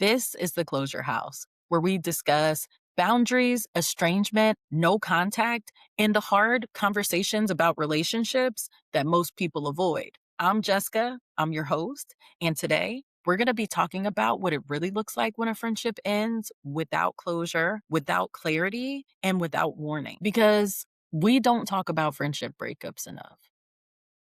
This is the Closure House, where we discuss boundaries, estrangement, no contact, and the hard conversations about relationships that most people avoid. I'm Jessica, I'm your host, and today we're going to be talking about what it really looks like when a friendship ends without closure, without clarity, and without warning. Because we don't talk about friendship breakups enough.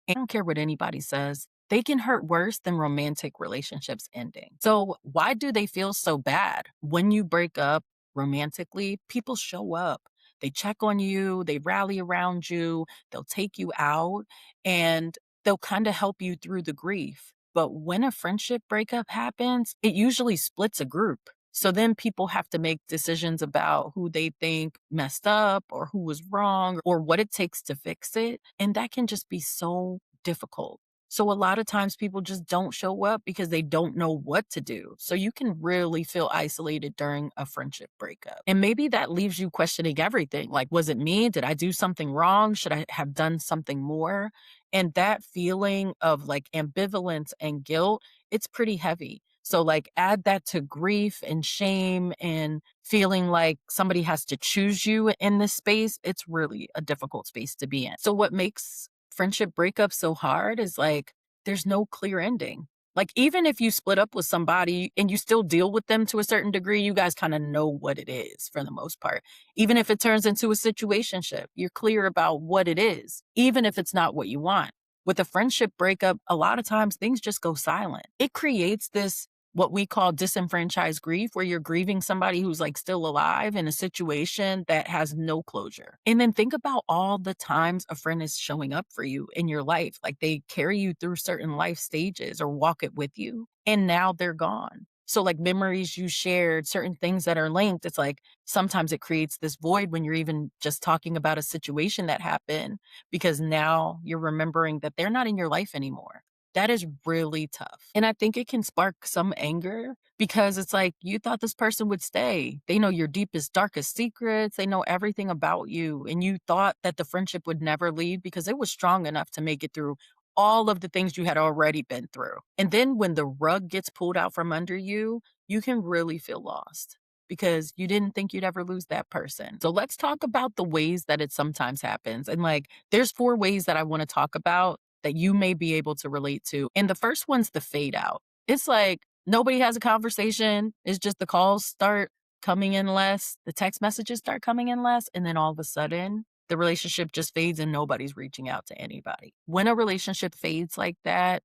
I don't care what anybody says. They can hurt worse than romantic relationships ending. So, why do they feel so bad? When you break up romantically, people show up. They check on you, they rally around you, they'll take you out, and they'll kind of help you through the grief. But when a friendship breakup happens, it usually splits a group. So then people have to make decisions about who they think messed up or who was wrong or what it takes to fix it. And that can just be so difficult. So a lot of times people just don't show up because they don't know what to do. So you can really feel isolated during a friendship breakup. And maybe that leaves you questioning everything. Like, was it me? Did I do something wrong? Should I have done something more? And that feeling of like ambivalence and guilt, it's pretty heavy. So, like, add that to grief and shame and feeling like somebody has to choose you in this space. It's really a difficult space to be in. So, what makes friendship breakups so hard is like there's no clear ending. Like, even if you split up with somebody and you still deal with them to a certain degree, you guys kind of know what it is for the most part. Even if it turns into a situationship, you're clear about what it is, even if it's not what you want. With a friendship breakup, a lot of times things just go silent. It creates this what we call disenfranchised grief, where you're grieving somebody who's like still alive in a situation that has no closure. And then think about all the times a friend is showing up for you in your life. Like they carry you through certain life stages or walk it with you, and now they're gone. So, like memories you shared, certain things that are linked, it's like sometimes it creates this void when you're even just talking about a situation that happened because now you're remembering that they're not in your life anymore. That is really tough. And I think it can spark some anger because it's like you thought this person would stay. They know your deepest, darkest secrets. They know everything about you. And you thought that the friendship would never leave because it was strong enough to make it through all of the things you had already been through. And then when the rug gets pulled out from under you, you can really feel lost because you didn't think you'd ever lose that person. So let's talk about the ways that it sometimes happens. And like, there's four ways that I want to talk about that you may be able to relate to. And the first one's the fade out. It's like nobody has a conversation. It's just the calls start coming in less, the text messages start coming in less, and then all of a sudden, the relationship just fades and nobody's reaching out to anybody. When a relationship fades like that,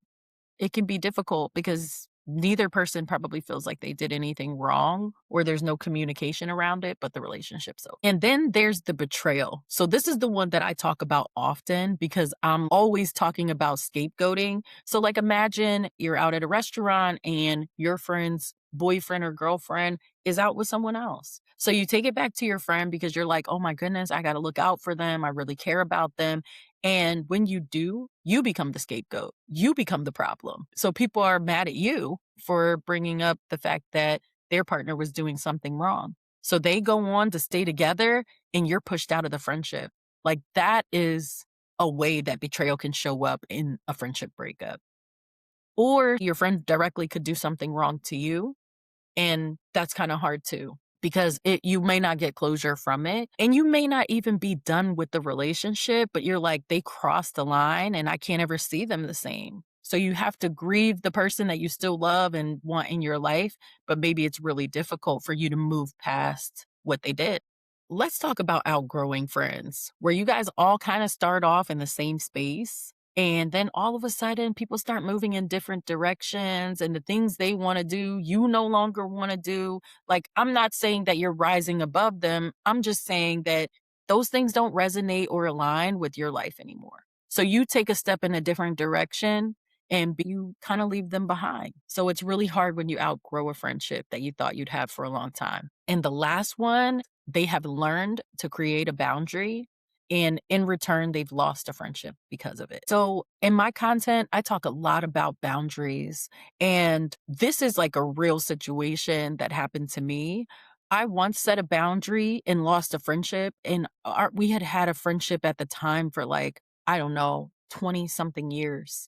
it can be difficult because neither person probably feels like they did anything wrong or there's no communication around it, but the relationship's over. And then there's the betrayal. So this is the one that I talk about often because I'm always talking about scapegoating. So like imagine you're out at a restaurant and your friend's boyfriend or girlfriend is out with someone else. So you take it back to your friend because you're like, "Oh my goodness, I got to look out for them. I really care about them." And when you do, you become the scapegoat. You become the problem. So people are mad at you for bringing up the fact that their partner was doing something wrong. So they go on to stay together and you're pushed out of the friendship. Like that is a way that betrayal can show up in a friendship breakup. Or your friend directly could do something wrong to you, and that's kind of hard too because you may not get closure from it and you may not even be done with the relationship, but you're like, they crossed the line and I can't ever see them the same. So you have to grieve the person that you still love and want in your life, but maybe it's really difficult for you to move past what they did. Let's talk about outgrowing friends, where you guys all kind of start off in the same space. And then all of a sudden, people start moving in different directions, and the things they want to do, you no longer want to do. Like, I'm not saying that you're rising above them. I'm just saying that those things don't resonate or align with your life anymore. So you take a step in a different direction and you kind of leave them behind. So it's really hard when you outgrow a friendship that you thought you'd have for a long time. And the last one, they have learned to create a boundary, and in return, they've lost a friendship because of it. So in my content, I talk a lot about boundaries. And this is like a real situation that happened to me. I once set a boundary and lost a friendship. And we had had a friendship at the time for like, I don't know, 20 something years.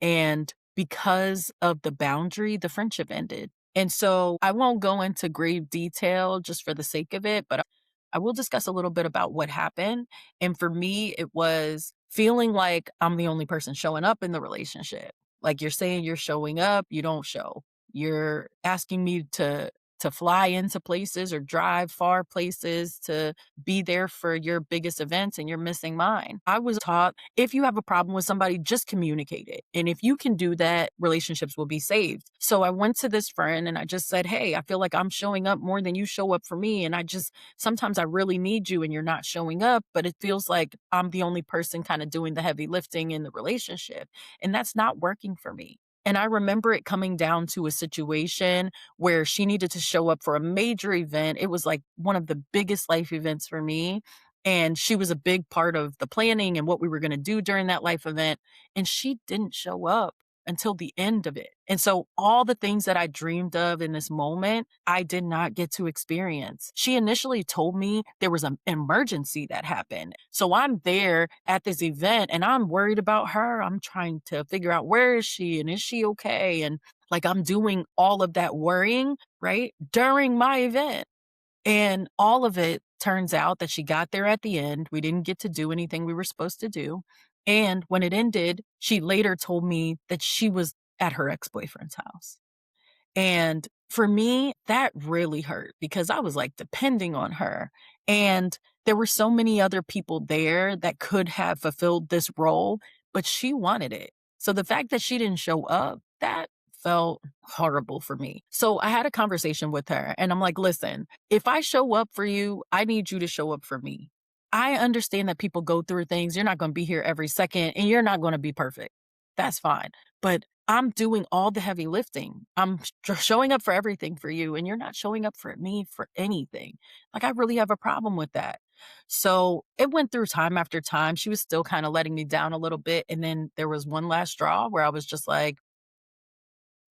And because of the boundary, the friendship ended. And so I won't go into grave detail just for the sake of it, but I will discuss a little bit about what happened. And for me, it was feeling like I'm the only person showing up in the relationship. Like you're saying you're showing up, you don't show. You're asking me to fly into places or drive far places to be there for your biggest events and you're missing mine. I was taught if you have a problem with somebody, just communicate it. And if you can do that, relationships will be saved. So I went to this friend and I just said, hey, I feel like I'm showing up more than you show up for me. And sometimes I really need you and you're not showing up, but it feels like I'm the only person kind of doing the heavy lifting in the relationship. And that's not working for me. And I remember it coming down to a situation where she needed to show up for a major event. It was like one of the biggest life events for me. And she was a big part of the planning and what we were going to do during that life event. And she didn't show up until the end of it. And so all the things that I dreamed of in this moment, I did not get to experience. She initially told me there was an emergency that happened. So I'm there at this event and I'm worried about her. I'm trying to figure out where is she and is she okay? And like I'm doing all of that worrying, right? During my event. And all of it turns out that she got there at the end. We didn't get to do anything we were supposed to do. And when it ended, she later told me that she was at her ex-boyfriend's house. And for me, that really hurt because I was like depending on her. And there were so many other people there that could have fulfilled this role, but she wanted it. So the fact that she didn't show up, that felt horrible for me. So I had a conversation with her and I'm like, listen, if I show up for you, I need you to show up for me. I understand that people go through things. You're not going to be here every second and you're not going to be perfect. That's fine. But I'm doing all the heavy lifting. Showing up for everything for you, and you're not showing up for me for anything. Like, I really have a problem with that. So it went through time after time. She was still kind of letting me down a little bit. And then there was one last straw where I was just like,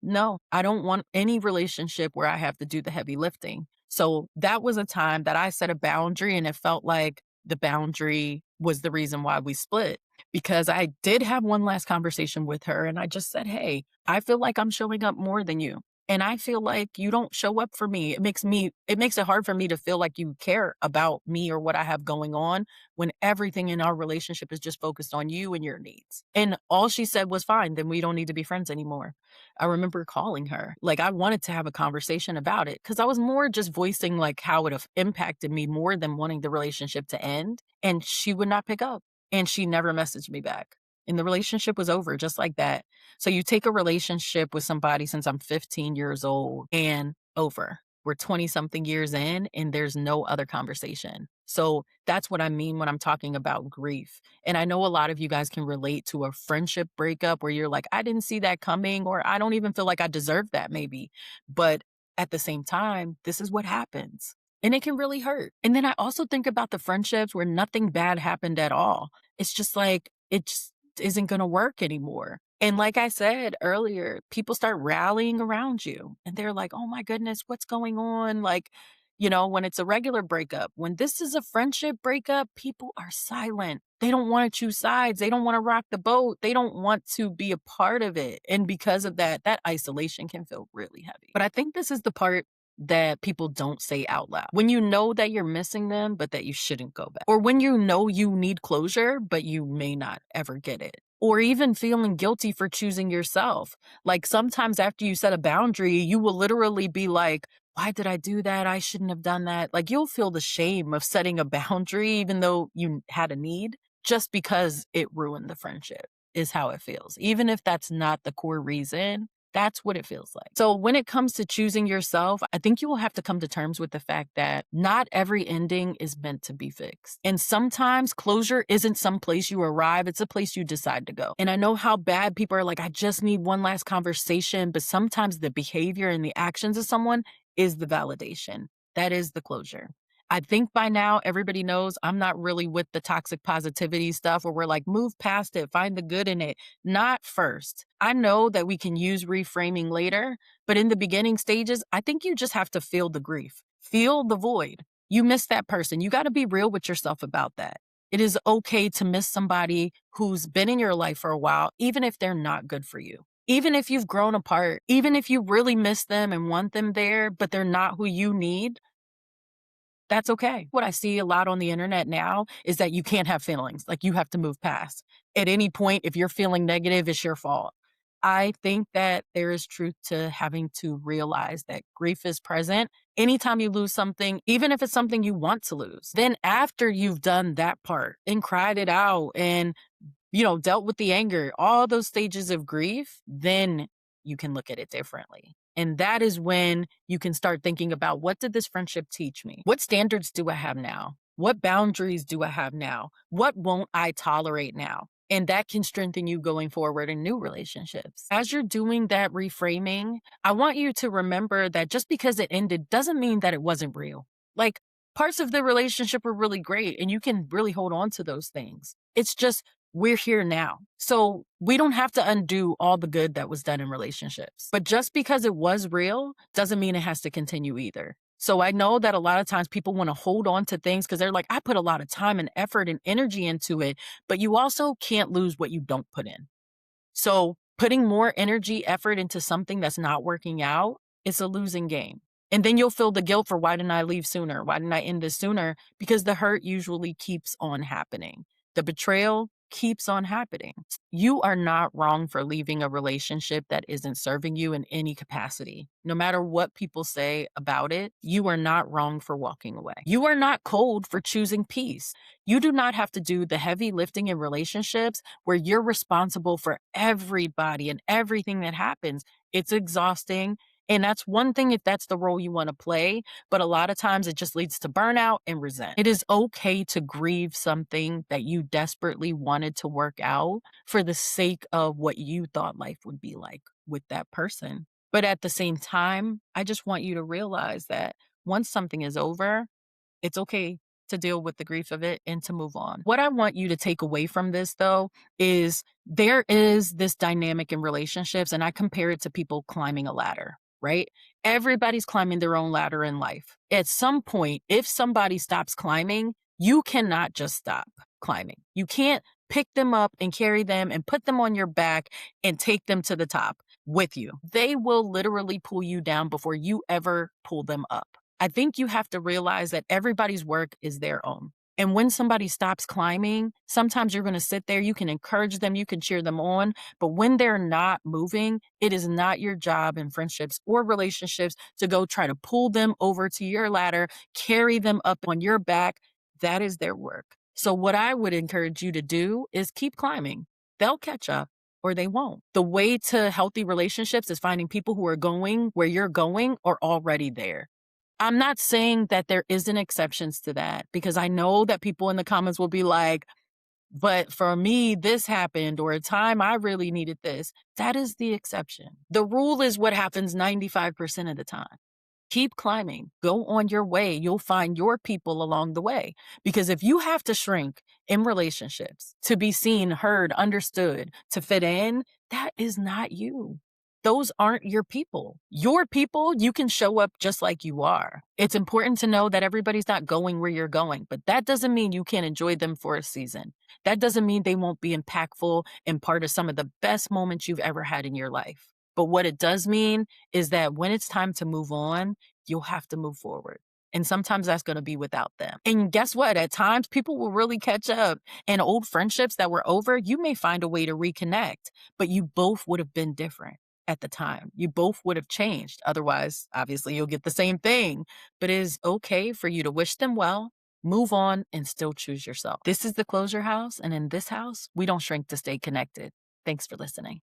no, I don't want any relationship where I have to do the heavy lifting. So that was a time that I set a boundary, and it felt like the boundary was the reason why we split because I did have one last conversation with her and I just said, "Hey, I feel like I'm showing up more than you. And I feel like you don't show up for me. It makes it hard for me to feel like you care about me or what I have going on when everything in our relationship is just focused on you and your needs." And all she said was, "Fine, then we don't need to be friends anymore." I remember calling her. Like, I wanted to have a conversation about it because I was more just voicing like how it have impacted me more than wanting the relationship to end. And she would not pick up and she never messaged me back. And the relationship was over just like that. So you take a relationship with somebody since I'm 15 years old and over. We're 20 something years in and there's no other conversation. So that's what I mean when I'm talking about grief. And I know a lot of you guys can relate to a friendship breakup where you're like, I didn't see that coming, or I don't even feel like I deserve that, maybe. But at the same time, this is what happens. And it can really hurt. And then I also think about the friendships where nothing bad happened at all. It's just like, it just isn't going to work anymore. And like I said earlier, people start rallying around you and they're like, oh my goodness, what's going on? Like, when it's a regular breakup, when this is a friendship breakup, people are silent. They don't want to choose sides. They don't want to rock the boat. They don't want to be a part of it. And because of that, that isolation can feel really heavy. But I think this is the part that people don't say out loud. When you know that you're missing them, but that you shouldn't go back. Or when you know you need closure, but you may not ever get it. Or even feeling guilty for choosing yourself. Like sometimes after you set a boundary, you will literally be like, why did I do that? I shouldn't have done that. Like you'll feel the shame of setting a boundary, even though you had a need, just because it ruined the friendship, is how it feels. Even if that's not the core reason, that's what it feels like. So when it comes to choosing yourself, I think you will have to come to terms with the fact that not every ending is meant to be fixed. And sometimes closure isn't some place you arrive, it's a place you decide to go. And I know how bad people are like, I just need one last conversation, but sometimes the behavior and the actions of someone is the validation. That is the closure. I think by now everybody knows I'm not really with the toxic positivity stuff where we're like, move past it, find the good in it. Not first. I know that we can use reframing later, but in the beginning stages, I think you just have to feel the grief, feel the void. You miss that person. You got to be real with yourself about that. It is okay to miss somebody who's been in your life for a while, even if they're not good for you. Even if you've grown apart, even if you really miss them and want them there, but they're not who you need, that's okay. What I see a lot on the internet now is that you can't have feelings, like, you have to move past. At any point, if you're feeling negative, it's your fault. I think that there is truth to having to realize that grief is present anytime you lose something, even if it's something you want to lose. Then after you've done that part and cried it out and dealt with the anger, all those stages of grief, then you can look at it differently. And that is when you can start thinking about, what did this friendship teach me? What standards do I have now? What boundaries do I have now? What won't I tolerate now? And that can strengthen you going forward in new relationships. As you're doing that reframing, I want you to remember that just because it ended doesn't mean that it wasn't real. Like, parts of the relationship were really great, and you can really hold on to those things. It's just, we're here now. So we don't have to undo all the good that was done in relationships. But just because it was real doesn't mean it has to continue either. So I know that a lot of times people want to hold on to things because they're like, I put a lot of time and effort and energy into it, but you also can't lose what you don't put in. So putting more energy, effort into something that's not working out, it's a losing game. And then you'll feel the guilt for, why didn't I leave sooner? Why didn't I end this sooner? Because the hurt usually keeps on happening. The betrayal keeps on happening. You are not wrong for leaving a relationship that isn't serving you in any capacity. No matter what people say about it, you are not wrong for walking away. You are not cold for choosing peace. You do not have to do the heavy lifting in relationships where you're responsible for everybody and everything that happens. It's exhausting. And that's one thing if that's the role you want to play, but a lot of times it just leads to burnout and resent. It is okay to grieve something that you desperately wanted to work out for the sake of what you thought life would be like with that person. But at the same time, I just want you to realize that once something is over, it's okay to deal with the grief of it and to move on. What I want you to take away from this, though, is there is this dynamic in relationships, and I compare it to people climbing a ladder, right? Everybody's climbing their own ladder in life. At some point, if somebody stops climbing, you cannot just stop climbing. You can't pick them up and carry them and put them on your back and take them to the top with you. They will literally pull you down before you ever pull them up. I think you have to realize that everybody's work is their own. And when somebody stops climbing, sometimes you're going to sit there, you can encourage them, you can cheer them on. But when they're not moving, it is not your job in friendships or relationships to go try to pull them over to your ladder, carry them up on your back. That is their work. So what I would encourage you to do is keep climbing. They'll catch up or they won't. The way to healthy relationships is finding people who are going where you're going or already there. I'm not saying that there isn't exceptions to that, because I know that people in the comments will be like, but for me, this happened, or a time I really needed this. That is the exception. The rule is what happens 95% of the time. Keep climbing. Go on your way. You'll find your people along the way. Because if you have to shrink in relationships to be seen, heard, understood, to fit in, that is not you. Those aren't your people. Your people, you can show up just like you are. It's important to know that everybody's not going where you're going, but that doesn't mean you can't enjoy them for a season. That doesn't mean they won't be impactful and part of some of the best moments you've ever had in your life. But what it does mean is that when it's time to move on, you'll have to move forward. And sometimes that's going to be without them. And guess what? At times, people will really catch up. And old friendships that were over, you may find a way to reconnect, but you both would have been different at the time. You both would have changed. Otherwise, obviously, you'll get the same thing. But it is okay for you to wish them well, move on, and still choose yourself. This is the Closure House. And in this house, we don't shrink to stay connected. Thanks for listening.